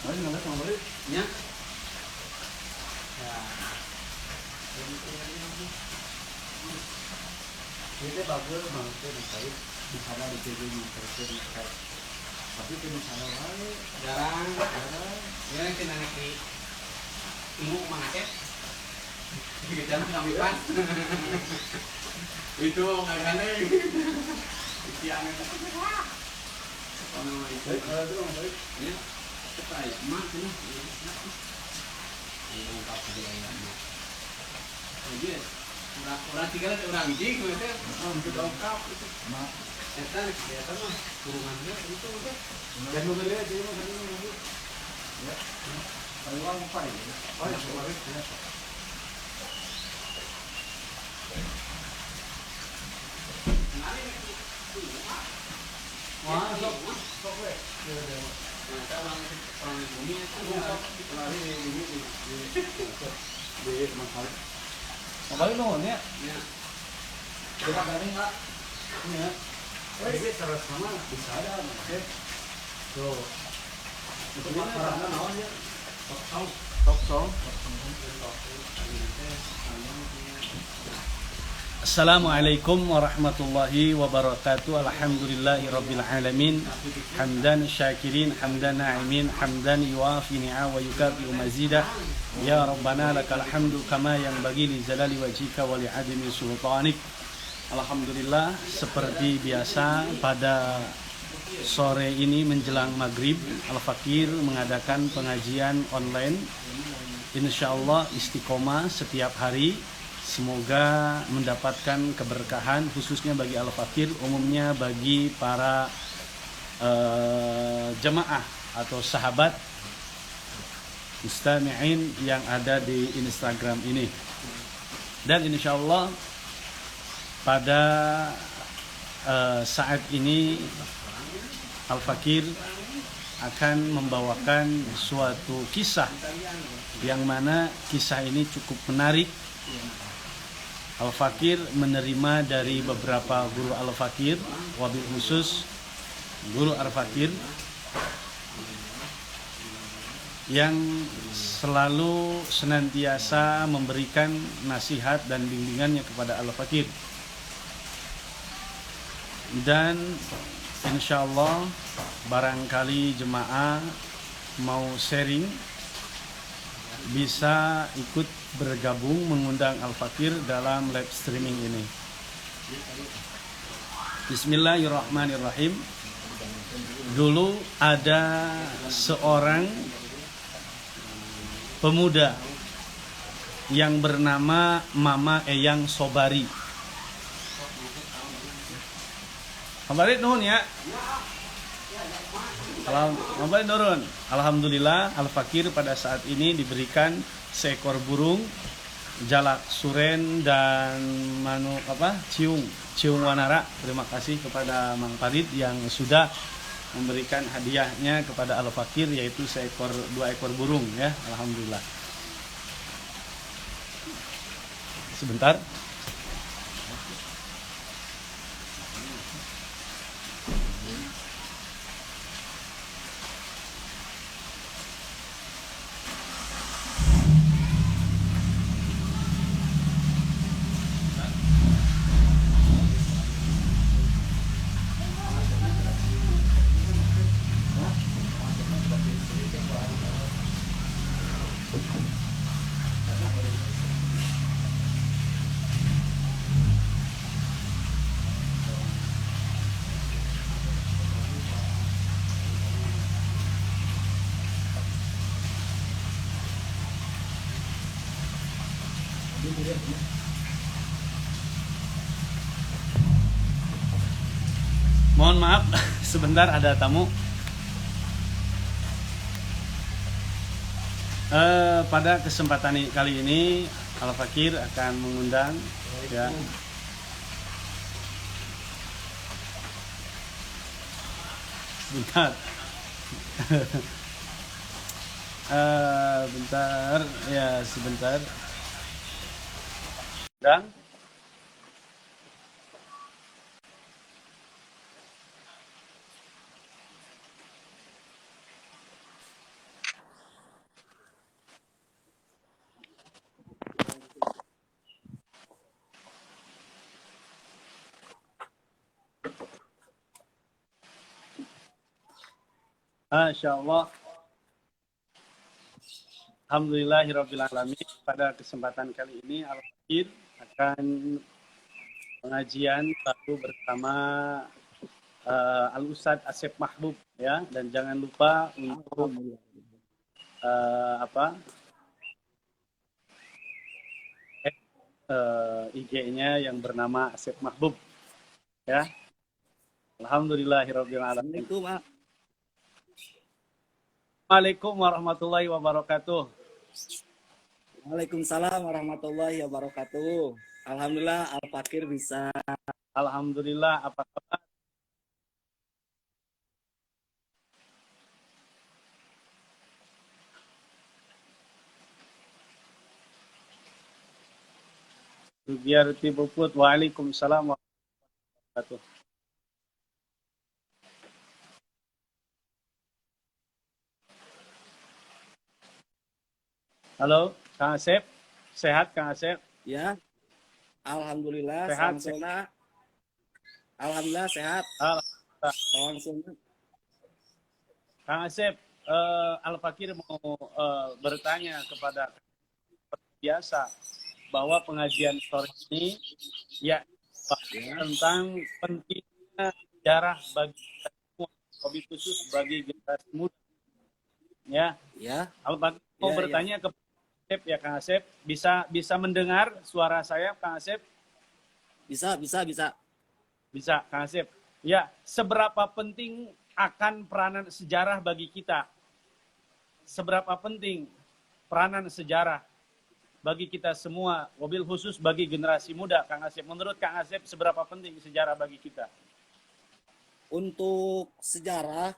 Mari nggak mau balik? Ya. Itu bagus banget itu misalnya di TV misalnya tapi itu misalnya jarang ya kita nanti ibu mengacet kita kami pas itu nggak aneh itu aneh kalau itu ya cepat mak ini ini tak dia jadi orang tinggal orang jing itu untuk ongkap itu mak eta kelihatan mah kurungannya itu udah dan mobilnya aja mah tadi mobil ya kalau orang apa ini oh ya kemarin ya wah sok we nah orang bumi itu lari di masalah Kembali dong ya. ya Kita garing nggak? Ini ya. ini terus sama bisa ada oke Tuh. itu makanan naon ya Tok song. Assalamualaikum warahmatullahi wabarakatuh. Alhamdulillahi rabbil alamin. Hamdan syakirin, hamdan na'imin, hamdan yuafi ni'a wa yukafi mazidah. Ya Rabbana lakal hamdu kama yang bagi li jalali wajhika wa li adimi sultanik. Alhamdulillah, seperti biasa pada sore ini menjelang maghrib, Al-Fakir mengadakan pengajian online. Insyaallah istiqomah setiap hari. Semoga mendapatkan keberkahan khususnya bagi Al-Fakir, umumnya bagi para jemaah atau sahabat mustami'in yang ada di Instagram ini. Dan insyaallah pada saat ini Al-Fakir akan membawakan suatu kisah yang mana kisah ini cukup menarik. Al-Fakir menerima dari beberapa guru Al-Fakir, wabil khusus guru Al-Fakir yang selalu senantiasa memberikan nasihat dan bimbingannya kepada Al-Fakir. Dan insya Allah barangkali jemaah mau sharing bisa ikut bergabung mengundang Al-Fakir dalam live streaming ini. Bismillahirrahmanirrahim. Dulu ada seorang pemuda yang bernama Mama Eyang Sobari. Kabarit nuhun ya. Alhamdulillah Al-Fakir pada saat ini diberikan seekor burung jalak suren dan ciung wanara. Terima kasih kepada Mang Farid yang sudah memberikan hadiahnya kepada Al-Fakir, yaitu dua ekor burung ya. Alhamdulillah. Sebentar. Mohon maaf, sebentar ada tamu. Pada kesempatan kali ini Al-Fakir akan mengundang ya. Bentar. Bentar ya, sebentar. Dan Masya Allah. Alhamdulillahirrabbilalamin. Pada kesempatan kali ini Al-Fakir akan pengajian baru bersama Al-Ustadz Asep Mahbub ya, dan jangan lupa untuk IG-nya yang bernama Asep Mahbub ya. Alhamdulillahirrabbilalamin. Assalamualaikum warahmatullahi wabarakatuh. Waalaikumsalam warahmatullahi wabarakatuh. Alhamdulillah Al-Fakir bisa. Alhamdulillah, apa kabar? Biar tibuput. Waalaikumsalam warahmatullahi wabarakatuh. Halo, Kang Asep. Sehat, Kang Asep? Ya, alhamdulillah. Sehat, Alhamdulillah sehat. Alhamdulillah. Kang Asep, Al-Fakir mau bertanya kepada biasa bahwa pengajian sore ini ya tentang pentingnya sejarah bagi semua, lebih khusus bagi generasi muda. Ya. Al-Fakir mau bertanya kepada Asep ya, Kang Asep. Bisa mendengar suara saya, Kang Asep? Bisa, Kang Asep. Ya, seberapa penting akan peranan sejarah bagi kita? Seberapa penting peranan sejarah bagi kita semua, wabil khusus bagi generasi muda, Kang Asep? Menurut Kang Asep, seberapa penting sejarah bagi kita? Untuk sejarah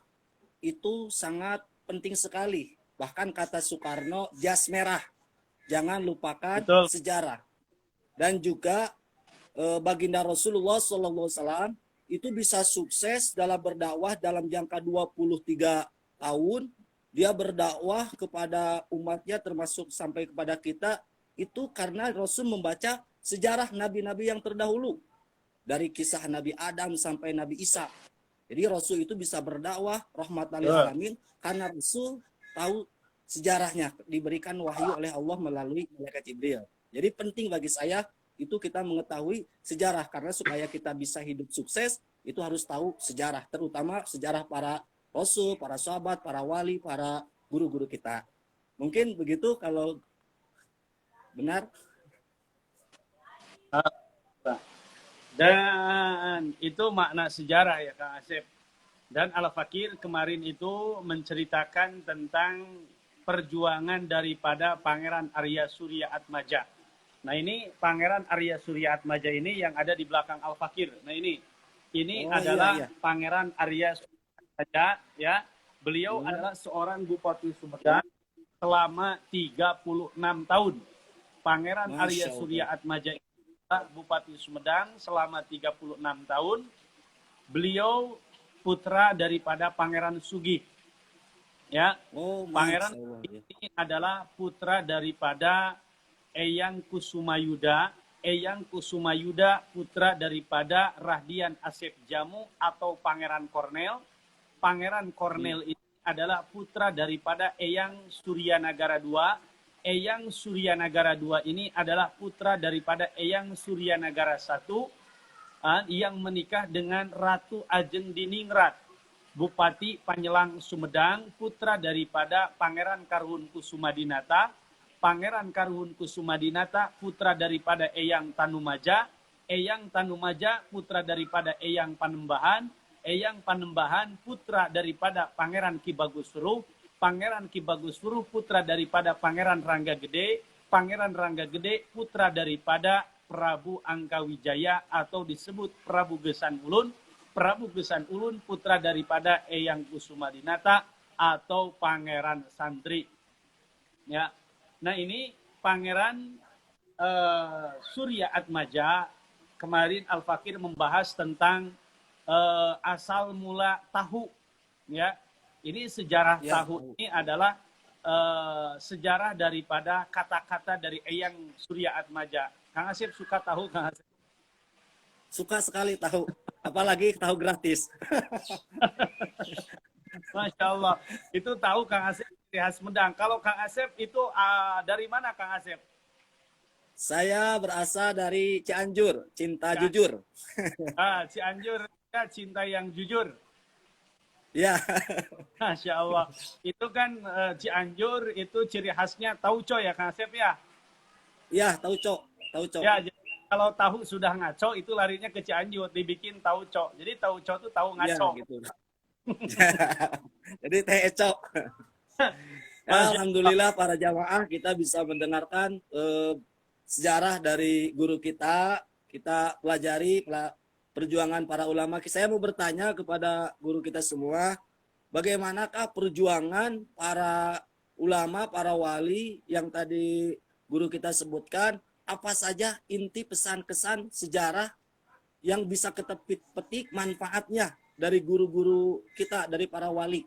itu sangat penting sekali. Bahkan kata Soekarno, jas merah. Jangan lupakan sejarah. Dan juga baginda Rasulullah SAW itu bisa sukses dalam berdakwah dalam jangka 23 tahun. Dia berdakwah kepada umatnya termasuk sampai kepada kita itu karena Rasul membaca sejarah nabi-nabi yang terdahulu. Dari kisah Nabi Adam sampai Nabi Isa. Jadi Rasul itu bisa berdakwah rahmatan lil alamin karena Rasul tahu sejarahnya, diberikan wahyu oleh Allah melalui malaikat Jibril. Jadi penting bagi saya itu kita mengetahui sejarah, karena supaya kita bisa hidup sukses itu harus tahu sejarah, terutama sejarah para rasul, para sahabat, para wali, para guru-guru kita. Mungkin begitu kalau benar. Dan itu makna sejarah ya, Kang Asep. Dan Al-Fakir kemarin itu menceritakan tentang perjuangan daripada Pangeran Arya Surya Atmaja. Nah ini Pangeran Arya Surya Atmaja ini yang ada di belakang Al-Fakir. Nah ini adalah Pangeran Arya Surya Atmaja ya. Beliau adalah seorang Bupati Sumedang selama 36 tahun. Pangeran Arya Surya Atmaja Bupati Sumedang selama 36 tahun. Beliau putra daripada Pangeran Sugih. Ya, Pangeran ini adalah putra daripada Eyang Kusumayuda. Eyang Kusumayuda putra daripada Rahdian Asep Jamu atau Pangeran Kornel. Pangeran Kornel ini adalah putra daripada Eyang Suryanagara II. Eyang Suryanagara II ini adalah putra daripada Eyang Suryanagara I yang menikah dengan Ratu Ajeng Diningrat, Bupati Panyelang Sumedang, putra daripada Pangeran Karhun Kusumadinata. Pangeran Karhun Kusumadinata putra daripada Eyang Tanumaja. Eyang Tanumaja putra daripada Eyang Panembahan. Eyang Panembahan putra daripada Pangeran Ki Bagussuruh. Pangeran Ki Bagussuruh putra daripada Pangeran Ranggagede. Pangeran Ranggagede putra daripada Prabu Angkawijaya atau disebut Prabu Gesan Ulun. Prabu Gesan Ulun putra daripada Eyang Kusumadinata atau Pangeran Santri. Ya. Nah ini Pangeran Surya Atmaja. Kemarin Al-Fakir membahas tentang asal mula tahu. Ya. Ini sejarah tahu ini adalah sejarah daripada kata-kata dari Eyang Surya Atmaja. Kang Asep suka tahu, Kang Asep? Suka sekali tahu, apalagi tahu gratis. Masya Allah. Itu tahu Kang Asep ciri khas Sumedang. Kalau Kang Asep itu dari mana Kang Asep? Saya berasal dari Cianjur, cinta jujur. Cianjur, ya, cinta yang jujur. Ya. Masya Allah. Itu kan Cianjur itu ciri khasnya tauco ya Kang Asep ya? Ya, tauco. Ya, jadi kalau tahu sudah ngaco itu larinya ke Cianjur, dibikin tauco. Jadi tauco itu tahu ngaco. Ya, gitu. Jadi teh ecok. Alhamdulillah para jamaah kita bisa mendengarkan sejarah dari guru kita pelajari perjuangan para ulama. Saya mau bertanya kepada guru kita semua, bagaimanakah perjuangan para ulama, para wali yang tadi guru kita sebutkan, apa saja inti pesan-kesan sejarah yang bisa kita petik manfaatnya dari guru-guru kita, dari para wali,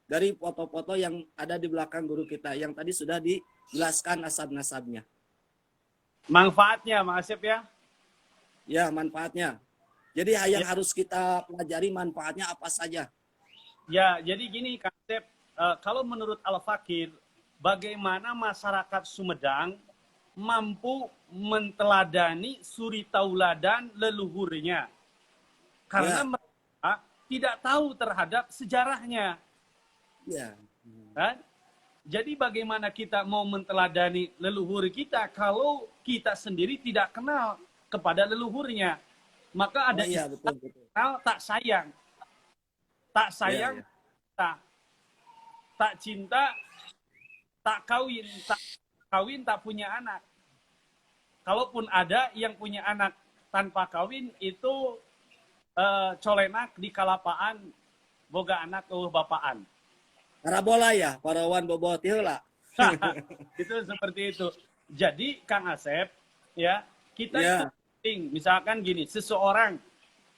dari foto-foto yang ada di belakang guru kita, yang tadi sudah dijelaskan nasab-nasabnya. Manfaatnya, Mas Asep ya? Ya, manfaatnya. Jadi yang harus kita pelajari manfaatnya apa saja? Ya, jadi gini Kang Asep, kalau menurut Al-Fakir, bagaimana masyarakat Sumedang mampu menteladani suri tauladan leluhurnya? Karena mereka tidak tahu terhadap sejarahnya. Ya. Kan? Jadi bagaimana kita mau menteladani leluhur kita kalau kita sendiri tidak kenal kepada leluhurnya? Maka ada betul. Kenal tak sayang. Tak sayang, tak cinta, tak kawin, tak punya anak. Kalaupun ada yang punya anak tanpa kawin itu colenak di kalapaan boga anak bapaan. Parabola ya, parawan bobot lah. Itu seperti itu. Jadi Kang Asep, ya kita itu penting. Misalkan gini, seseorang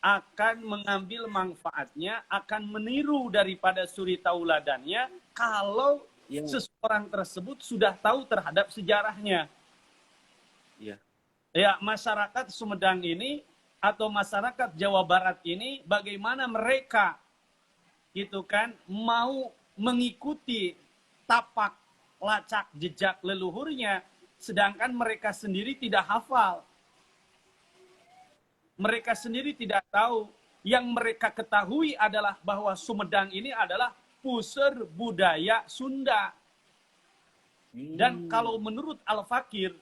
akan mengambil manfaatnya, akan meniru daripada suri tauladannya kalau seseorang tersebut sudah tahu terhadap sejarahnya. Ya, masyarakat Sumedang ini atau masyarakat Jawa Barat ini bagaimana mereka gitu kan mau mengikuti tapak lacak jejak leluhurnya sedangkan mereka sendiri tidak hafal. Mereka sendiri tidak tahu. Yang mereka ketahui adalah bahwa Sumedang ini adalah puseur budaya Sunda. Dan kalau menurut Al-Fakir,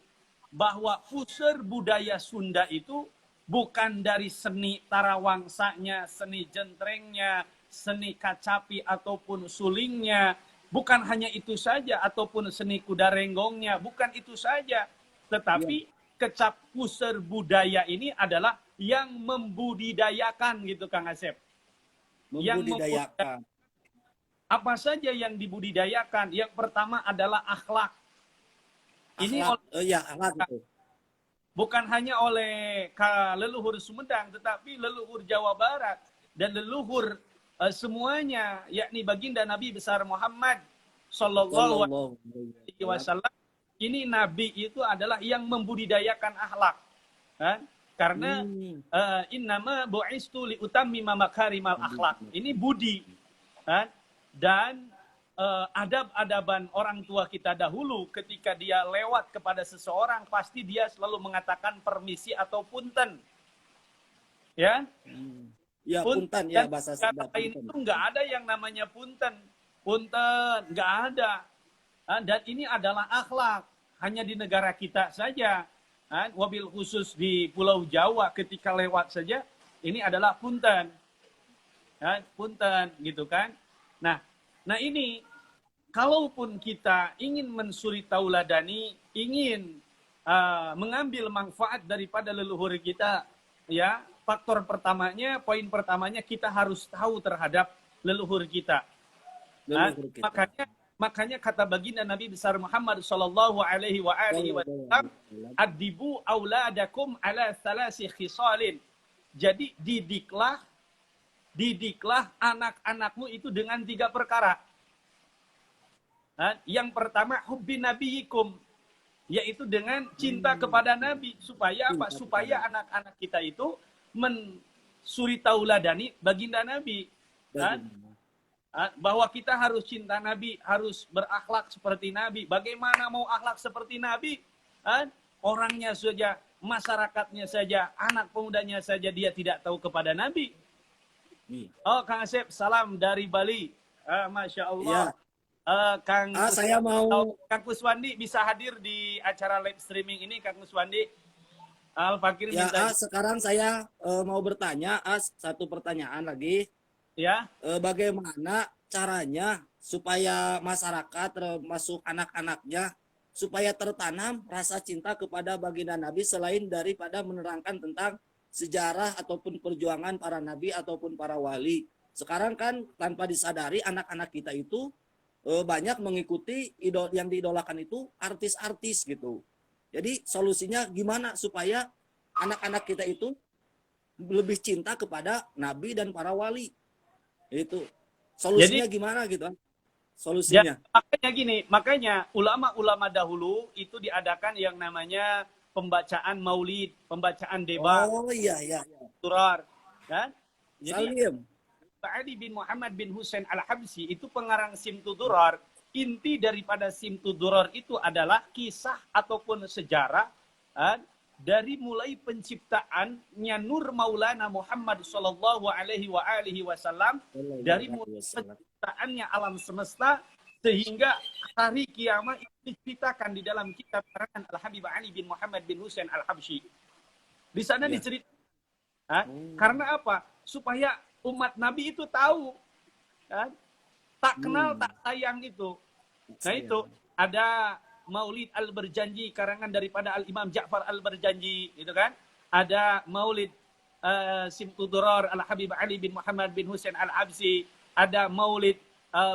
bahwa puseur budaya Sunda itu bukan dari seni tarawangsanya, seni jentrengnya, seni kacapi ataupun sulingnya. Bukan hanya itu saja, ataupun seni kuda renggongnya. Bukan itu saja. Tetapi kecap puseur budaya ini adalah yang membudidayakan gitu Kang Asep. Membudidayakan. Apa saja yang dibudidayakan? Yang pertama adalah akhlak. Ini akhlak itu. Bukan hanya oleh leluhur Sumedang, tetapi leluhur Jawa Barat dan leluhur semuanya, yakni baginda Nabi besar Muhammad Sallallahu Alaihi Wasallam. Ini Nabi itu adalah yang membudidayakan akhlak, kan? Karena innama bu'istu liutammima makarimal akhlak. Ini budi, kan? Dan adab-adaban orang tua kita dahulu ketika dia lewat kepada seseorang pasti dia selalu mengatakan permisi atau punten. Ya? Ya, punten ya bahasa Sunda. Ini tuh nggak ada yang namanya punten. Punten, nggak ada. Dan ini adalah akhlak. Hanya di negara kita saja. Wabil khusus di Pulau Jawa ketika lewat saja, ini adalah punten. Punten, gitu kan. Nah ini, kalaupun kita ingin mensuri tauladani, ingin mengambil manfaat daripada leluhur kita, ya, faktor pertamanya, poin pertamanya kita harus tahu terhadap leluhur kita. Makanya kata baginda Nabi besar Muhammad Sallallahu Alaihi Wasallam, adibu auladakum ala thalasi khisalin. Jadi didiklah anak-anakmu itu dengan 3 perkara. Yang pertama hubbi nabiyikum, yaitu dengan cinta kepada Nabi. Supaya apa? Supaya anak-anak kita itu mensuri tauladani baginda Nabi. bahwa kita harus cinta Nabi, harus berakhlak seperti Nabi. Bagaimana mau akhlak seperti Nabi? Orangnya saja, masyarakatnya saja, anak pemudanya saja dia tidak tahu kepada Nabi. Oh, Kang Asep, salam dari Bali. Masya Allah. Ya. Saya mau Kang Kuswandi bisa hadir di acara live streaming ini, Kang Kuswandi. Al-Fakir ya, minta. Sekarang saya mau bertanya, satu pertanyaan lagi. Ya. Bagaimana caranya supaya masyarakat termasuk anak-anaknya supaya tertanam rasa cinta kepada baginda Nabi selain daripada menerangkan tentang sejarah ataupun perjuangan para nabi ataupun para wali. Sekarang kan tanpa disadari anak-anak kita itu banyak mengikuti yang diidolakan itu artis-artis gitu. Jadi solusinya gimana supaya anak-anak kita itu lebih cinta kepada nabi dan para wali? Itu solusinya gimana gitu? Solusinya. Makanya ulama-ulama dahulu itu diadakan yang namanya pembacaan maulid, pembacaan debat. Oh iya. Durar, kan? Jadi Ali bin Muhammad bin Husain Al-Habsyi itu pengarang Simtud Durar. Inti daripada Simtud Durar itu adalah kisah ataupun sejarah dari mulai penciptaannya Nur Maulana Muhammad sallallahu alaihi wasallam, dari mulai penciptaannya alam semesta sehingga hari kiamat itu diceritakan di dalam kitab karangan Al-Habib Ali bin Muhammad bin Husain Al-Habsyi. Di sana diceritakan karena apa? Supaya umat Nabi itu tahu, kan? Tak kenal tak sayang itu. Nah itu ada Maulid Al-Berjanji karangan daripada Al-Imam Ja'far Al-Berjanji, gitu kan? Ada Maulid Simtud Durar Al-Habib Ali bin Muhammad bin Husain Al-Habsyi, ada Maulid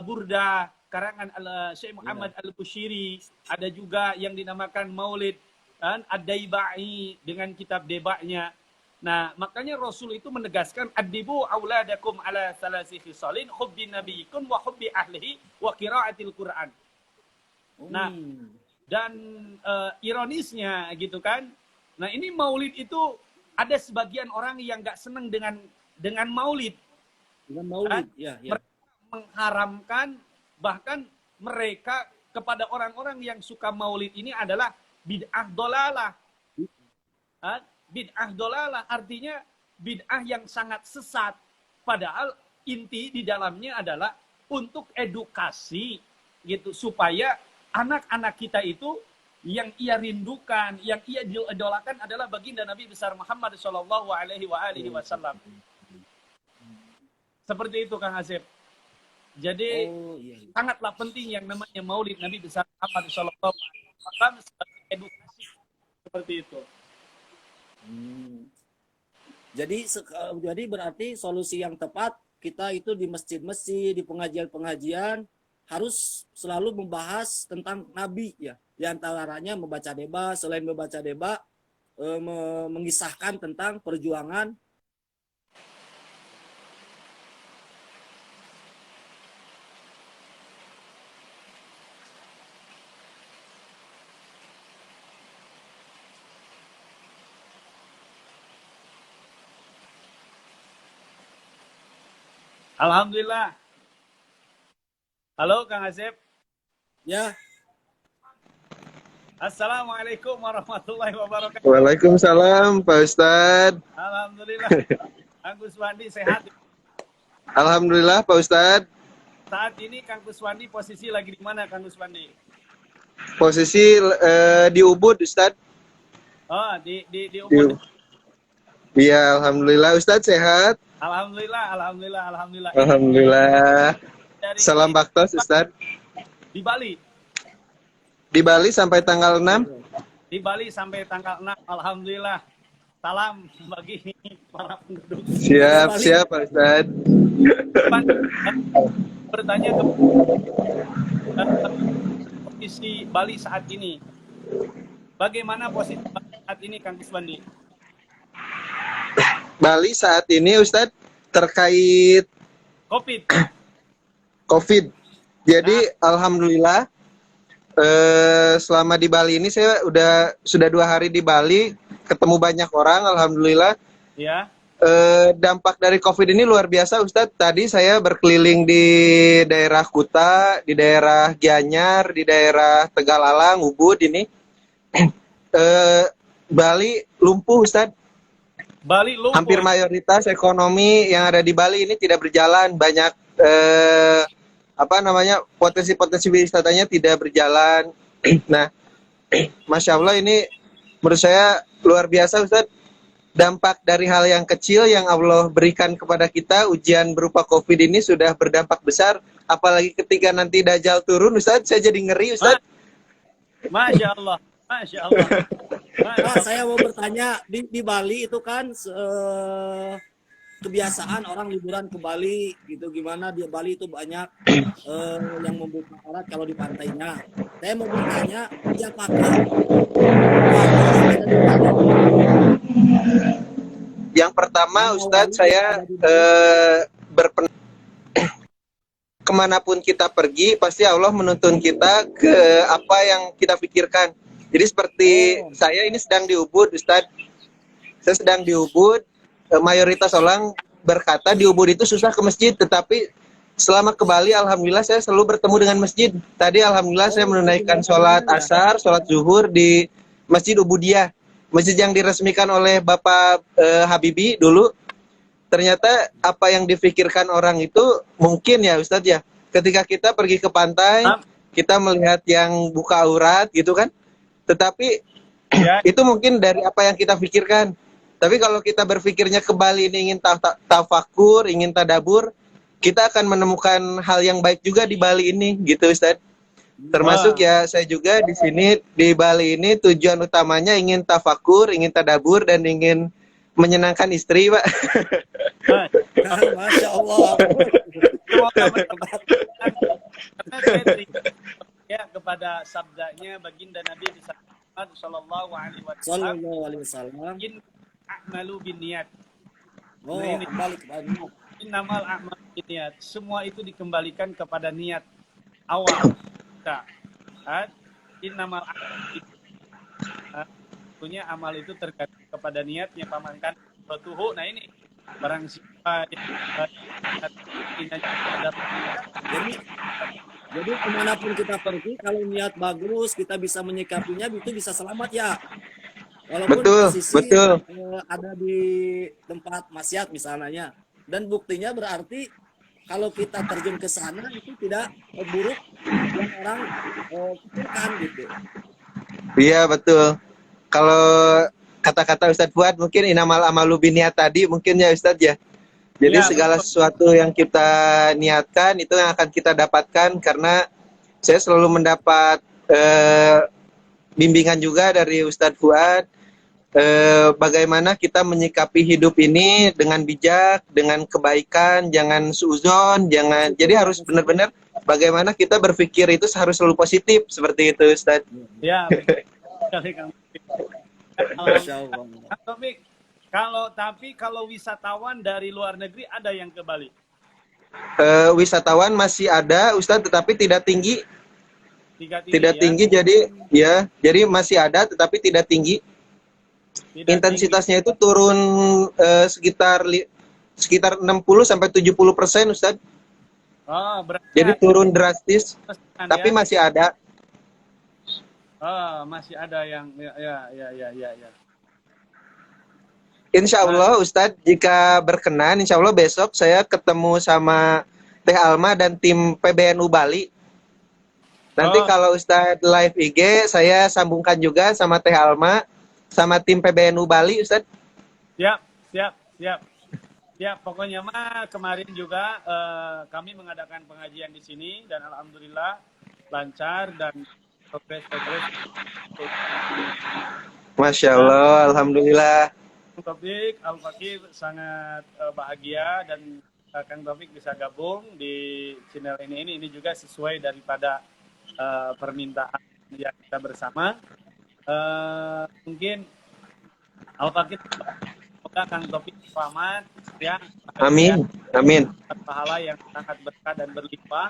Burda karangan Syekh Muhammad Al-Bushiri, ada juga yang dinamakan Maulid Ad-Daibai dengan kitab debaknya. Nah, makanya Rasul itu menegaskan adibu auladakum ala salasi khisalin hubbi nabiyikum wa hubbi ahlihi wa qiraatil Qur'an. Nah, dan ironisnya gitu kan. Nah, ini maulid itu ada sebagian orang yang nggak senang dengan maulid. Dengan maulid, ya. Mereka mengharamkan, bahkan mereka kepada orang-orang yang suka maulid ini adalah bid'ah dolalah. Bid'ah dolalah artinya bid'ah yang sangat sesat. Padahal inti di dalamnya adalah untuk edukasi gitu supaya anak-anak kita itu yang ia rindukan, yang ia idolakan adalah baginda Nabi besar Muhammad sallallahu alaihi wasallam. Seperti itu Kang Asep. Jadi sangatlah penting yang namanya Maulid Nabi besar Muhammad sallallahu alaihi wasallam sebagai edukasi seperti itu. Jadi berarti solusi yang tepat kita itu di masjid-masjid, di pengajian-pengajian harus selalu membahas tentang Nabi ya. Di antaranya membaca debat, selain membaca debat mengisahkan tentang perjuangan Alhamdulillah. Halo Kang Asep. Ya. Assalamualaikum warahmatullahi wabarakatuh. Waalaikumsalam Pak Ustadz. Alhamdulillah. Kang Kuswandi sehat. Alhamdulillah Pak Ustadz. Saat ini Kang Kuswandi posisi lagi di mana Kang Kuswandi? Posisi di Ubud Ustadz. Oh di Ubud. Iya, alhamdulillah Ustadz sehat. Alhamdulillah. Salam Baktos Ustadz. Di Bali. Di Bali sampai tanggal 6. Di Bali sampai tanggal 6. Alhamdulillah. Salam bagi para penduduk. Siap Pak Ustadz. Bertanya ke posisi Bali saat ini. Bagaimana posisi Bali saat ini Kang Kuswandi? Bali saat ini Ustadz terkait COVID. Jadi alhamdulillah selama di Bali ini saya sudah 2 hari di Bali, ketemu banyak orang alhamdulillah. Ya. dampak dari COVID ini luar biasa, Ustadz. Tadi saya berkeliling di daerah Kuta, di daerah Gianyar, di daerah Tegalalang, Ubud ini. Bali lumpuh, Ustadz. Bali lumpuh. Hampir mayoritas ekonomi yang ada di Bali ini tidak berjalan. Banyak potensi-potensi wisatanya tidak berjalan. Nah, Masya Allah ini menurut saya luar biasa, Ustadz. Dampak dari hal yang kecil yang Allah berikan kepada kita, ujian berupa COVID ini sudah berdampak besar. Apalagi ketika nanti Dajjal turun, Ustadz, saya jadi ngeri, Ustadz. Masya Allah, Masya Allah. Pak, saya mau bertanya, di Bali itu kan kebiasaan orang liburan ke Bali gitu, gimana di Bali itu banyak yang membuka alat kalau di pantainya. Saya mau bertanya, apakah yang pertama, Ustadz, saya kemanapun kita pergi, pasti Allah menuntun kita ke apa yang kita pikirkan. Jadi seperti saya ini sedang di Ubud, Ustadz. Saya sedang di Ubud, mayoritas orang berkata di Ubud itu susah ke masjid, tetapi selama ke Bali, alhamdulillah saya selalu bertemu dengan masjid. Tadi alhamdulillah saya menunaikan sholat asar, sholat zuhur di Masjid Ubudiyah, masjid yang diresmikan oleh Bapak Habibie dulu. Ternyata apa yang difikirkan orang itu mungkin ya Ustadz ya, ketika kita pergi ke pantai, kita melihat yang buka aurat gitu kan, tetapi itu mungkin dari apa yang kita pikirkan. Tapi kalau kita berpikirnya ke Bali ini ingin tafakur, ingin tadabur, kita akan menemukan hal yang baik juga di Bali ini gitu Ustadz. Termasuk ya saya juga di sini di Bali ini tujuan utamanya ingin tafakur, ingin tadabur, dan ingin menyenangkan istri, Pak. Masya Allah. Karena saya teringat ya kepada sabdanya baginda Nabi Muhammad Sallallahu Alaihi Wasallam. In a'malu binniat. Ini balik kepada innamal a'malu binniat. Semua itu dikembalikan kepada niat awal kita. Innamal a'malu binniat. Tentunya amal itu tergantung kepada niatnya, pamankan batuhu. Nah ini barang siapa jadi kemanapun kita pergi, kalau niat bagus, kita bisa menyikapinya, itu bisa selamat ya. Walaupun posisi ada di tempat maksiat misalnya. Dan buktinya berarti kalau kita terjun ke sana itu tidak buruk yang orang pikirkan gitu. Iya betul. Kalau kata-kata Ustadz Fuad mungkin inamal amalu binniat tadi mungkin ya Ustadz ya. Jadi ya, segala sesuatu yang kita niatkan itu yang akan kita dapatkan, karena saya selalu mendapat bimbingan juga dari Ustadz Fuad bagaimana kita menyikapi hidup ini dengan bijak, dengan kebaikan, jangan suuzon, jangan. Jadi harus benar-benar bagaimana kita berpikir itu harus selalu positif seperti itu Ustadz. Ya. Kalau wisatawan dari luar negeri ada yang ke Bali? Wisatawan masih ada Ustadz, tetapi tidak tinggi. Tidak tinggi, ya. Jadi masih ada tetapi tidak tinggi. Intensitasnya itu turun sekitar 60 sampai 70% Ustadz. Jadi turun drastis, tapi masih ada. Masih ada yang ya. Insya Allah Ustadz, jika berkenan, insya Allah besok saya ketemu sama Teh Alma dan tim PBNU Bali. Nanti kalau Ustadz live IG, saya sambungkan juga sama Teh Alma, sama tim PBNU Bali Ustadz. Siap. Pokoknya mah kemarin juga kami mengadakan pengajian di sini dan alhamdulillah lancar dan progres. Masya Allah, alhamdulillah. Taufik, Al-Fakir sangat bahagia dan Kang Taufik bisa gabung di channel ini juga sesuai daripada permintaan yang kita bersama. Mungkin Al-Fakir, semoga Kang Taufik selamat ya. Amin. Pahala yang sangat berkah dan berlimpah.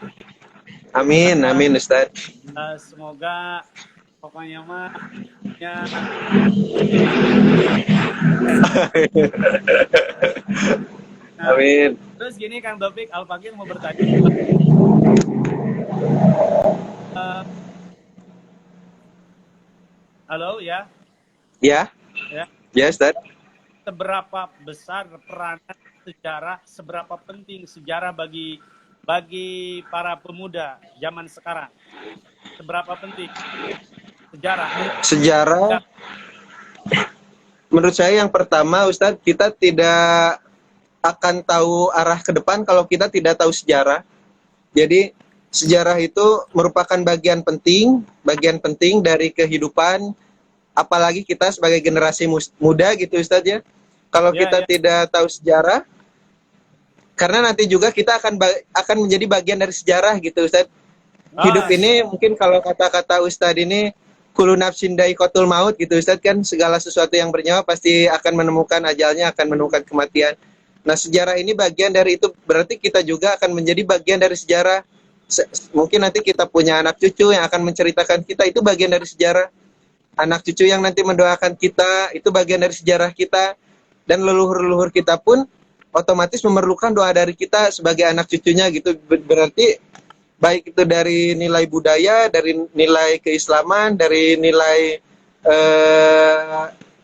Amin Ustaz. Semoga pokoknya mah ya Amin. Terus gini Kang Taufik, Al-Fakir mau bertanya. Halo ya? Ya, Ya. ya Ustaz. Seberapa besar peranan sejarah, seberapa penting sejarah bagi para pemuda zaman sekarang? Seberapa penting sejarah? Sejarah, menurut saya yang pertama Ustadz, kita tidak akan tahu arah ke depan kalau kita tidak tahu sejarah. Jadi sejarah itu merupakan bagian penting dari kehidupan, apalagi kita sebagai generasi muda gitu Ustadz ya. Kalau kita tidak tahu sejarah, karena nanti juga kita akan menjadi bagian dari sejarah gitu Ustadz. Hidup ini mungkin kalau kata-kata Ustadz ini kullu nafsin dha'iqatul maut gitu Ustadz, kan segala sesuatu yang bernyawa pasti akan menemukan ajalnya, akan menemukan kematian. Nah sejarah ini bagian dari itu, berarti kita juga akan menjadi bagian dari sejarah. Mungkin nanti kita punya anak cucu yang akan menceritakan kita, itu bagian dari sejarah. Anak cucu yang nanti mendoakan kita, itu bagian dari sejarah kita. Dan leluhur-leluhur kita pun otomatis memerlukan doa dari kita sebagai anak cucunya gitu. Berarti baik itu dari nilai budaya, dari nilai keislaman, dari nilai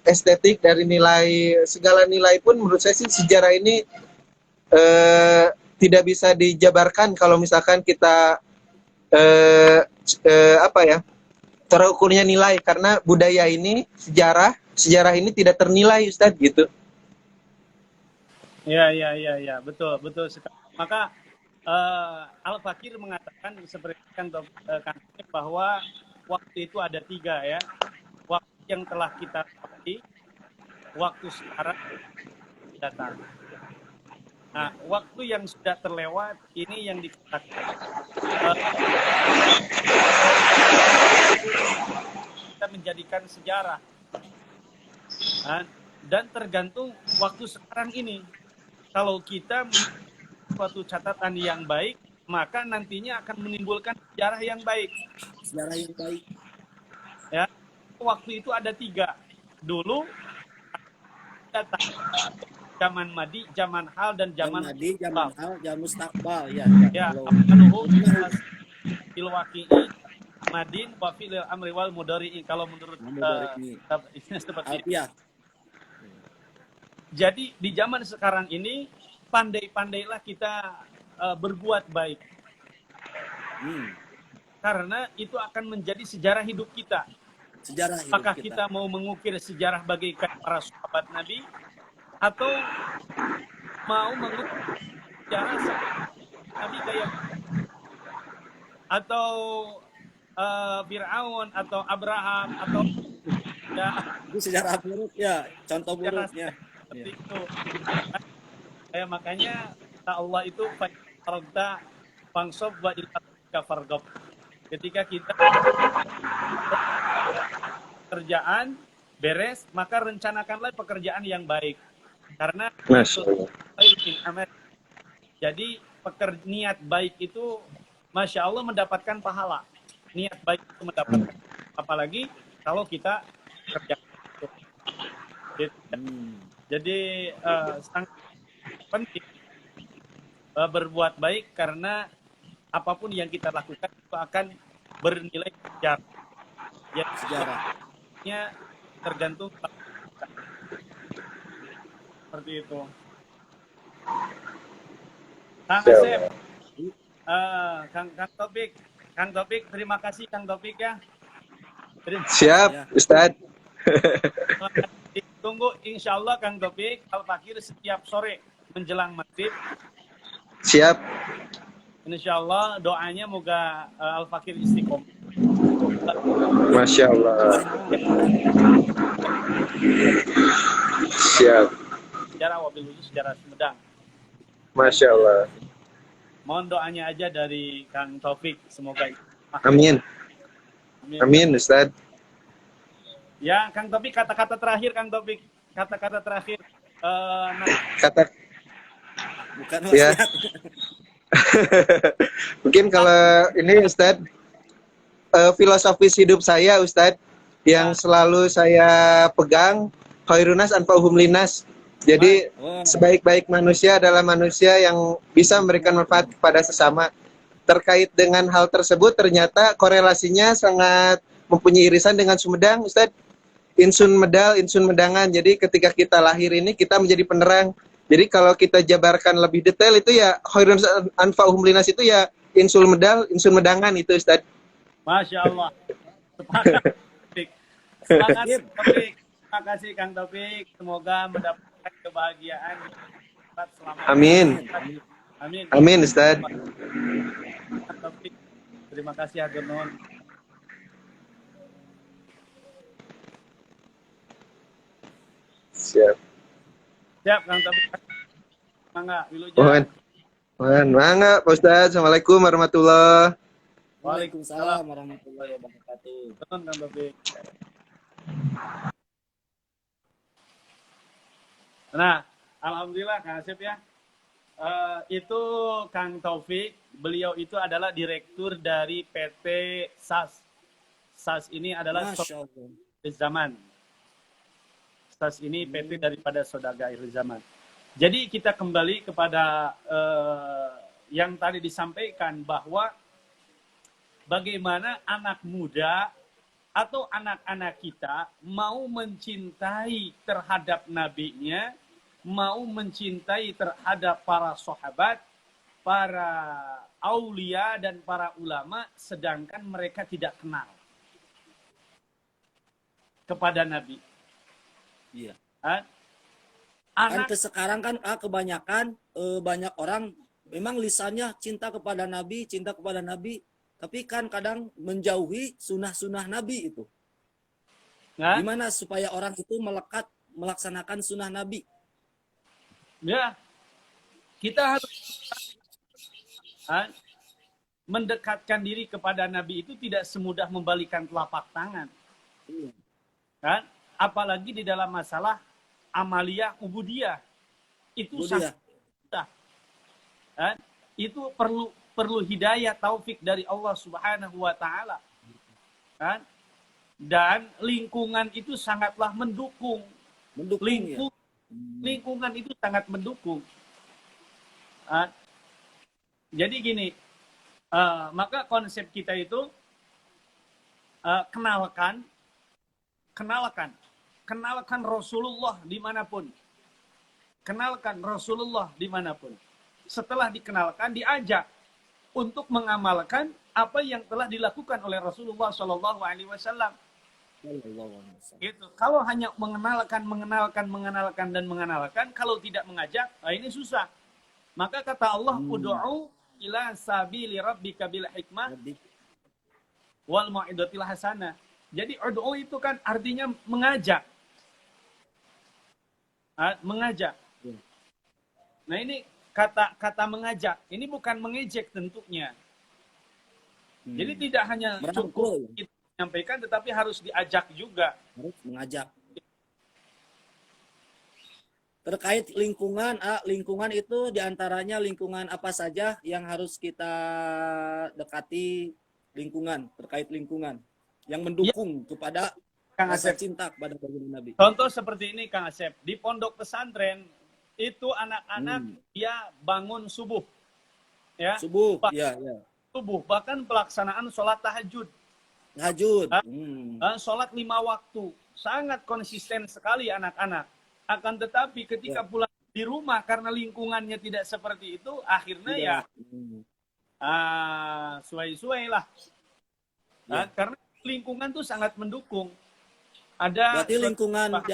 estetik, dari nilai segala nilai pun menurut saya sih sejarah ini tidak bisa dijabarkan kalau misalkan kita terukurnya nilai, karena budaya ini, sejarah ini tidak ternilai Ustadz gitu. Ya, betul sekali. Maka Al-Fakir mengatakan seperti kan bahwa waktu itu ada 3 ya. Waktu yang telah kita lewati, waktu sekarang datang. Nah, waktu yang sudah terlewat ini yang dikatakan kita menjadikan sejarah. Dan tergantung waktu sekarang ini. Kalau kita suatu catatan yang baik, maka nantinya akan menimbulkan sejarah yang baik. Sejarah yang baik. Ya, waktu itu ada 3. Dulu datang zaman madi, zaman hal, dan zaman mustakbal ya. Ya, aluhu ilwaqi'i madin wa fi'il amri wal mudhari'i, kalau menurut seperti itu. Jadi di zaman sekarang ini pandai-pandailah kita berbuat baik. Karena itu akan menjadi sejarah hidup kita. Apakah kita mau mengukir sejarah bagaikan para sahabat Nabi, atau mau mengukir sejarah Nabi kayak atau Fir'aun atau Abraham atau ya, itu sejarah buruk ya, contoh buruknya. Seperti itu. Makanya Allah itu faragta fangsob wa ila fargob. Ketika kita pekerjaan beres, maka rencanakanlah pekerjaan yang baik. Karena jadi niat baik itu Masya Allah mendapatkan pahala. Niat baik itu mendapatkan, apalagi kalau kita kerja. Jadi sangat penting berbuat baik, karena apapun yang kita lakukan itu akan bernilai sejarah. Ya, sejarahnya tergantung seperti itu. Kang Asep, Kang Topik, terima kasih Kang Topik ya. Siap, Ustadz. Tunggu insya Allah Kang Topik, Al-Fakir setiap sore menjelang maghrib. Siap. Insya Allah doanya moga Al-Fakir istiqomah. Masya Allah. Siap. Sejarah wabil khusus sejarah Sumedang. Masya Allah. Mohon doanya aja dari Kang Taufik, semoga. Amin. Amin Ustadz. Ya Kang Taufik, kata-kata terakhir Kang Taufik, kata-kata terakhir. Bukan wasiat. Ya. Mungkin kalau ini Ustadz, filosofis hidup saya Ustadz, yang selalu saya pegang, khairunas anfa'uhum linas. Jadi Wah, sebaik-baik manusia adalah manusia yang bisa memberikan manfaat kepada sesama. Terkait dengan hal tersebut ternyata korelasinya sangat mempunyai irisan dengan Sumedang, Ustadz. Insun medal, insun medangan. Jadi ketika kita lahir ini kita menjadi penerang. Jadi kalau kita jabarkan lebih detail itu ya khairun anfa'uhum linas itu ya insul medal, insun medangan itu Ustaz. Masya Allah. Sepakat. Taufik. Semangat Sip. Taufik. Terima kasih Kang Taufik. Semoga mendapatkan kebahagiaan selama Amin. Amin. Amin Ustaz. Kang Taufik. Terima kasih hatur nuhun. Siap. Siap Kang Taufik. Mangga, wilujeng. Mohon. Mohon mangga Pak Ustaz. Assalamualaikum warahmatullahi. Waalaikumsalam warahmatullahi wabarakatuh. Nuhun Kang Taufik. Nah, alhamdulillah Kang Asep ya. Itu Kang Taufik, beliau itu adalah direktur dari PT SAS. SAS ini adalah Masya Allah. Zaman. SAS ini PT daripada Sodaga Akhir Zaman. Jadi kita kembali kepada yang tadi disampaikan bahwa bagaimana anak muda atau anak-anak kita mau mencintai terhadap nabinya, mau mencintai terhadap para sahabat, para aulia dan para ulama, sedangkan mereka tidak kenal kepada nabi. Iya. Kan? Kan Anak sekarang kan kebanyakan banyak orang memang lisannya cinta kepada Nabi, tapi kan kadang menjauhi sunnah-sunnah Nabi itu. kan? Gimana supaya orang itu melekat melaksanakan sunnah Nabi? Ya, kita harus mendekatkan diri kepada Nabi itu tidak semudah membalikan telapak tangan. Iya. Kan? Apalagi di dalam masalah amaliyah ubudiyah. Itu Ubudiyah. sangat susah. Kan? Itu perlu hidayah taufik dari Allah Subhanahu wa taala. Kan? Dan lingkungan itu sangatlah mendukung. Mendukung ya. Lingkungan itu sangat mendukung. Jadi gini, maka konsep kita itu kenalkan Rasulullah dimanapun. Kenalkan Rasulullah dimanapun. Setelah dikenalkan, diajak untuk mengamalkan apa yang telah dilakukan oleh Rasulullah Shallallahu Alaihi Wasallam. Gitu. Kalau hanya mengenalkan, kalau tidak mengajak, ini susah. Maka kata Allah, ud'u ila sabili rabbika bil hikmah wal mau'izatil hasanah. Jadi ud'u itu kan artinya mengajak. Mengajak. Nah ini kata mengajak, ini bukan mengejek tentunya. Jadi tidak hanya cukup kita menyampaikan, tetapi harus diajak juga. Harus mengajak. Terkait lingkungan, lingkungan itu diantaranya lingkungan apa saja yang harus kita dekati terkait lingkungan yang mendukung kepada Kang rasa Asep. cinta kepada baginda Nabi. Contoh seperti ini Kang Asep, di pondok pesantren itu anak-anak dia bangun subuh, ya Subuh, ya. subuh, bahkan pelaksanaan sholat tahajud, sholat 5 waktu, sangat konsisten sekali anak-anak. Akan tetapi ketika pulang di rumah karena lingkungannya tidak seperti itu, akhirnya suai-suai lah. Karena lingkungan tuh sangat mendukung. Berarti lingkungan di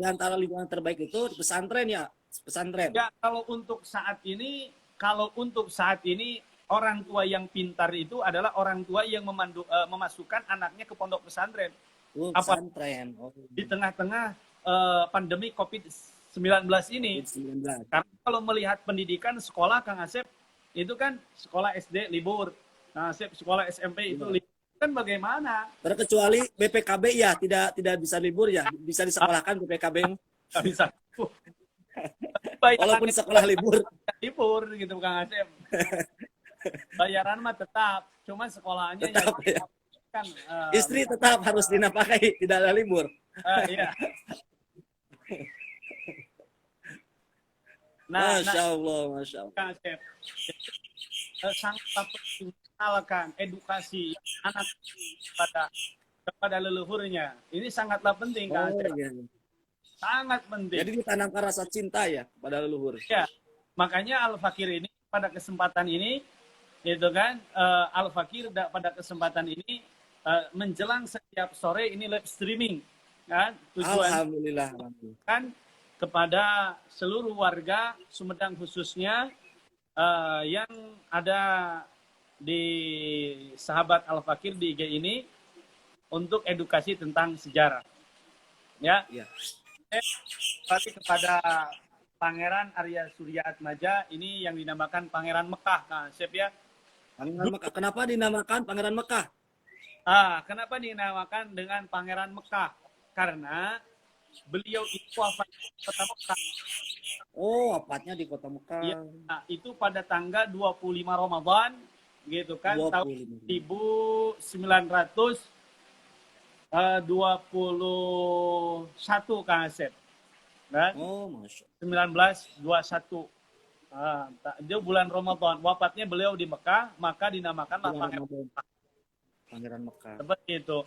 antara lingkungan terbaik itu pesantren ya, pesantren. Ya, kalau untuk saat ini orang tua yang pintar itu adalah orang tua yang memasukkan anaknya ke pondok pesantren. Pesantren. Di tengah-tengah pandemi COVID-19 ini. Karena kalau melihat pendidikan sekolah Kang Asep itu kan sekolah SD libur, Kang Asep sekolah SMP itu libur. Kan bagaimana? Terkecuali BPKB ya tidak bisa libur ya, bisa disekolahkan BPKB. Nggak bisa. Walaupun sekolah libur gitu Kang Asep. Bayaran mah tetap, cuma sekolahnya tetap, ya. Kan, istri tetap harus dinafkahi, tidak ada libur. Iya. Nah, Masya Allah, Masya Allah. Kang Asep, sangat penting mengenalkan edukasi anak kepada leluhurnya. Ini sangatlah penting, Kang Oh Asep. iya. Sangat penting. Jadi ditanamkan rasa cinta ya pada leluhur. Ya, makanya Al-Fakir ini pada kesempatan ini, itu kan, Al-Fakir pada kesempatan ini menjelang setiap sore ini live streaming, kan? Tujuan Alhamdulillah. kan kepada seluruh warga Sumedang khususnya yang ada di sahabat Al-Fakir di IG ini untuk edukasi tentang sejarah. Ya. Iya. Tapi kepada Pangeran Arya Surya Atmaja ini yang dinamakan Pangeran Mekah, Kang Asep ya. Pangeran Mekah. Kenapa dinamakan Pangeran Mekah? Kenapa dinamakan dengan Pangeran Mekah? Karena beliau itu wafat di kota Mekah. Oh, wafatnya di kota Mekah. Ya, itu pada tanggal 25 Ramadan gitu kan, 25. tahun 1921 Kang Asep. Kan? Oh, Masya 1921. Dia bulan Ramadan. Wafatnya beliau di Mekah, maka dinamakanlah Allah. Pangeran Pangeran Mekah. seperti itu.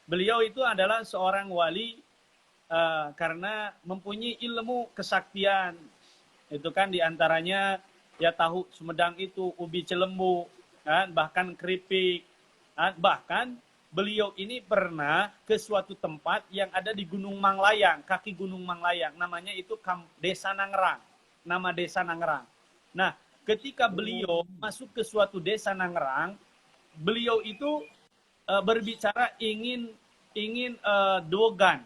Beliau itu adalah seorang wali karena mempunyai ilmu kesaktian. Itu kan diantaranya ya tahu Sumedang itu, ubi celembu, kan? Bahkan keripik. Kan? Bahkan beliau ini pernah ke suatu tempat yang ada di Gunung Manglayang, kaki Gunung Manglayang. Namanya itu Desa Nangerang. Nama Desa Nangerang. Nah, ketika beliau masuk ke suatu desa Nangerang, beliau itu berbicara ingin dogan.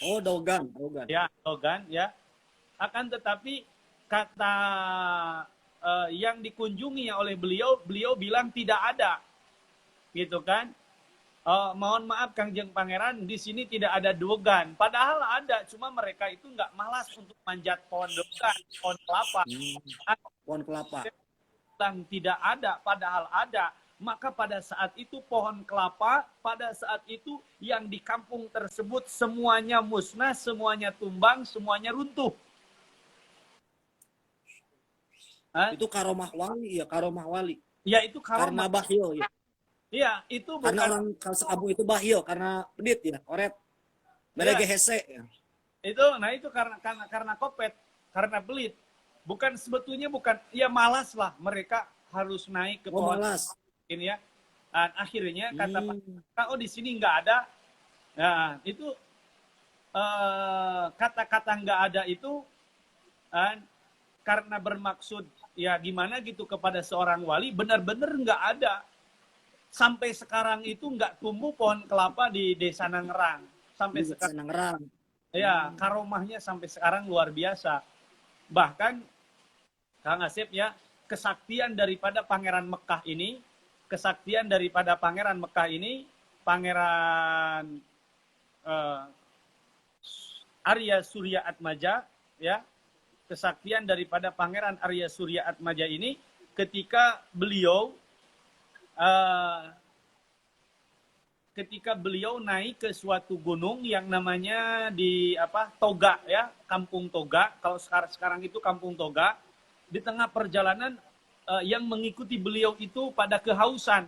Oh, Dogan. Ya, dogan ya. Akan tetapi kata yang dikunjungi oleh beliau bilang tidak ada. Gitu kan? Mohon maaf Kangjeng Pangeran, di sini tidak ada dogan. Padahal ada, cuma mereka itu nggak malas untuk manjat pohon dogan, pohon kelapa. Pohon kelapa. Bilang tidak ada, padahal ada. Maka pada saat itu pohon kelapa, pada saat itu yang di kampung tersebut semuanya musnah, semuanya tumbang, semuanya runtuh. Itu karomah wali ya, karomah wali. Ya itu Karena bahyo ya. Iya, itu bukan. Karena orang sekampung itu bahyo, karena pedit ya, oret. Mereka hese ya. Itu karena kopet, karena pelit. Bukan sebetulnya bukan, ya malas lah mereka harus naik ke pohon ini ya. Dan akhirnya kata Pak, di sini nggak ada. Nah, itu kata-kata nggak ada itu karena bermaksud ya gimana gitu kepada seorang wali, benar-benar nggak ada. Sampai sekarang itu nggak tumbuh pohon kelapa di Desa Nangerang. Sampai sekarang. Nangerang. Ya, karomahnya sampai sekarang luar biasa. Bahkan Kang Asep ya, kesaktian daripada Pangeran Mekah ini, Pangeran Arya Surya Atmaja ya, kesaktian daripada Pangeran Arya Surya Atmaja ini ketika beliau naik ke suatu gunung yang namanya Toga ya, Kampung Toga. Kalau sekarang itu Kampung Toga. Di tengah perjalanan yang mengikuti beliau itu pada kehausan,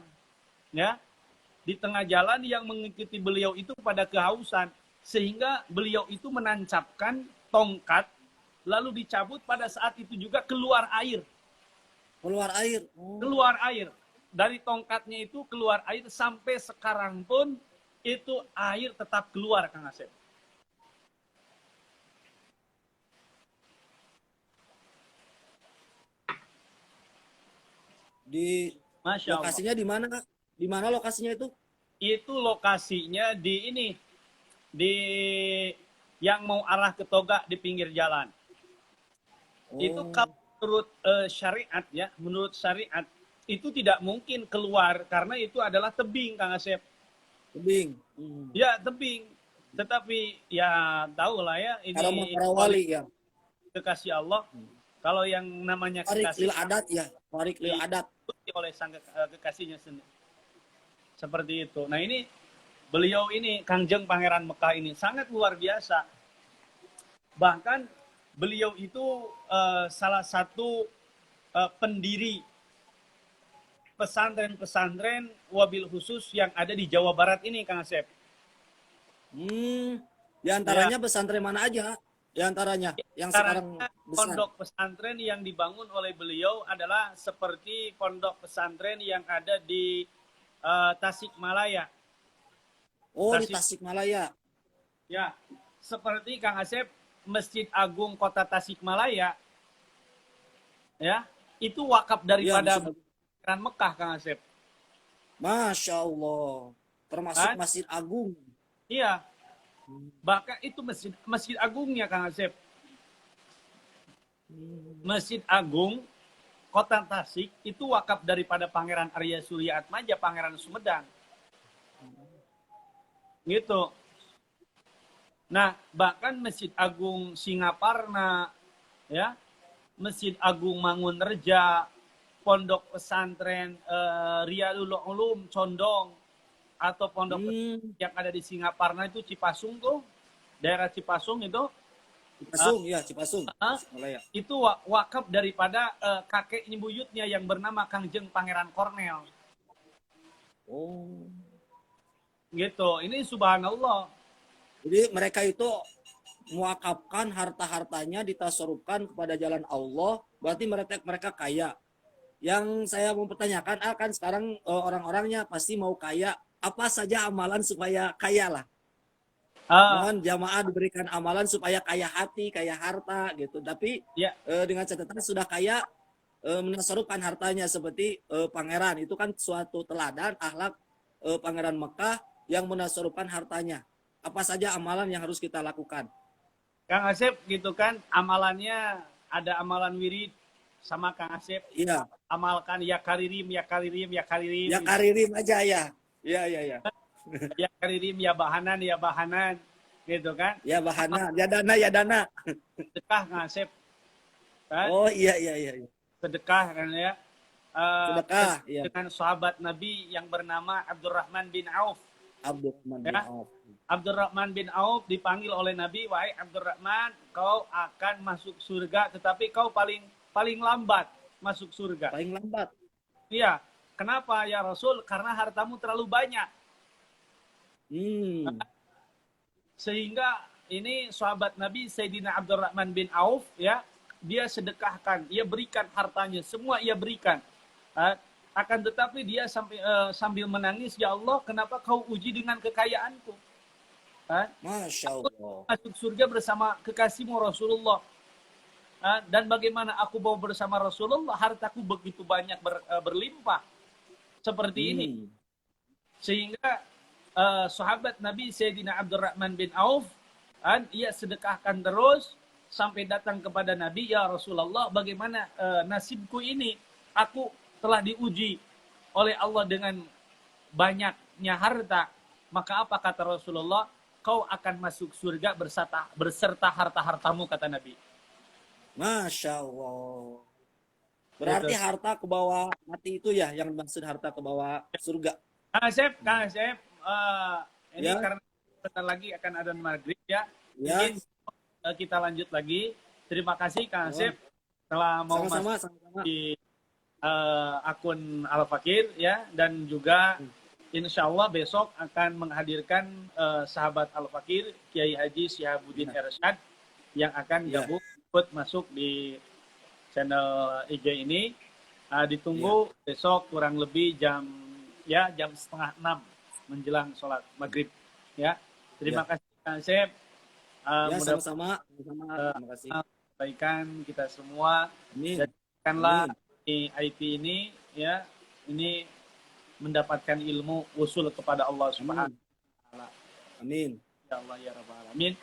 ya. Di tengah jalan yang mengikuti beliau itu pada kehausan, sehingga beliau itu menancapkan tongkat, lalu dicabut pada saat itu juga keluar air. Keluar air. Dari tongkatnya itu keluar air, sampai sekarang pun itu air tetap keluar, Kang Asep. Di Masya Allah. lokasinya di mana, Kak? Di mana lokasinya itu? Itu lokasinya di yang mau arah ke Toga di pinggir jalan. Itu kalau menurut syariat ya, menurut syariat itu tidak mungkin keluar karena itu adalah tebing, Kang Asep. Tebing. Ya, tebing. Tetapi ya tahulah ya ini wali ya. Kekasih Allah. Kalau yang namanya kekasih adat ya, warik lil adat oleh sang kekasihnya sendiri. Seperti itu. Nah, ini beliau ini Kangjeng Pangeran Mekah ini sangat luar biasa. Bahkan beliau itu salah satu pendiri pesantren-pesantren wabil khusus yang ada di Jawa Barat ini, Kang Asep. Di antaranya pesantren mana aja? Di antaranya yang sekarang besar. Pondok pesantren yang dibangun oleh beliau adalah seperti pondok pesantren yang ada di Tasikmalaya. Oh, di Tasikmalaya. Ya, seperti Kang Asep, Masjid Agung Kota Tasikmalaya, ya, itu wakaf daripada Pangeran Mekah, Kang Asep. Masya Allah, termasuk Masjid Agung. Iya, bahkan itu masjid agungnya, Kang Asep. Masjid Agung Kota Tasik itu wakaf daripada Pangeran Arya Surya Atmaja, Pangeran Sumedang. Gitu. Nah, bahkan Masjid Agung Singaparna, ya, Masjid Agung Mangunreja, Pondok Pesantren Riyadul Ulum Condong, atau pondok yang ada di Singaparna itu Cipasung tuh, daerah Cipasung itu. Cipasung, ya Cipasung. Itu wakaf daripada kakeknya buyutnya yang bernama Kangjeng Pangeran Kornel. Oh. Gitu. Ini subhanallah. Jadi mereka itu mewakafkan harta-hartanya, ditasarufkan kepada jalan Allah, berarti mereka kaya. Yang saya mau pertanyakan, kan sekarang orang-orangnya pasti mau kaya. Apa saja amalan supaya kaya lah? Mohon jamaah diberikan amalan supaya kaya hati, kaya harta gitu. Tapi ya, dengan catatan sudah kaya, menasarufkan hartanya seperti pangeran. Itu kan suatu teladan akhlak Pangeran Mekah yang menasarufkan hartanya. Apa saja amalan yang harus kita lakukan? Kang Asep gitu kan, amalannya ada amalan wirid sama Kang Asep. Iya. Amalkan ya karirim, ya karirim, ya karirim. Ya karirim aja ya. Iya. Ya karirim, ya bahanan, gitu kan? Ya bahanan, ya dana. Sedekah Kang Asep. Kan? Oh iya. Sedekah kan ya. Sedekah. Iya. Dengan sahabat Nabi yang bernama Abdurrahman bin Auf. Abdurrahman bin Auf dipanggil oleh Nabi, wahai Abdurrahman, kau akan masuk surga, tetapi kau paling lambat masuk surga. Paling lambat. Iya. Kenapa ya Rasul? Karena hartamu terlalu banyak. Sehingga ini sahabat Nabi Sayyidina Abdurrahman bin Auf, ya, dia sedekahkan, ia berikan hartanya, semua ia berikan. Akan tetapi dia sambil menangis, ya Allah, kenapa kau uji dengan kekayaanku? Masya Allah. Masuk surga bersama kekasihmu Rasulullah. Dan bagaimana aku mau bersama Rasulullah, hartaku begitu banyak berlimpah. Seperti ini. Sehingga sahabat Nabi Sayyidina Abdurrahman bin Auf, ia sedekahkan terus sampai datang kepada Nabi, ya Rasulullah, bagaimana nasibku ini? Aku telah diuji oleh Allah dengan banyaknya harta. Maka apa kata Rasulullah? Kau akan masuk surga berserta harta-hartamu, kata Nabi. Masya Allah. Berarti harta ke bawah mati itu ya yang maksud harta ke bawah surga. Kang Asep, ini karena sebentar lagi akan ada maghrib ya. Mungkin kita lanjut lagi. Terima kasih Kang Asep telah mau masuk di akun Al-Fakir ya, dan juga insya Allah besok akan menghadirkan sahabat Al-Fakir Kiai Haji Syihabuddin Irsyad yang akan gabung ikut masuk di channel IG ini. Ditunggu besok kurang lebih jam 5:30 menjelang sholat maghrib ya. Terima kasih Kang Asep. Sama-sama. Terima kasih. Kebaikan kita semua. Jadikanlah IP ini ya, ini mendapatkan ilmu usul kepada Allah Subhanahu wa taala. Amin. Ya Allah ya rabbal alamin.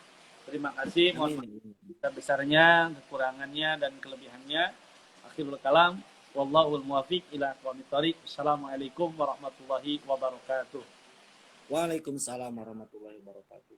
Terima kasih. Mohon maaf besarnya, kekurangannya dan kelebihannya. Akhirul kalam. Wallahul muwaffiq ila aqwamit thoriq. Assalamualaikum warahmatullahi wabarakatuh. Waalaikumsalam warahmatullahi wabarakatuh.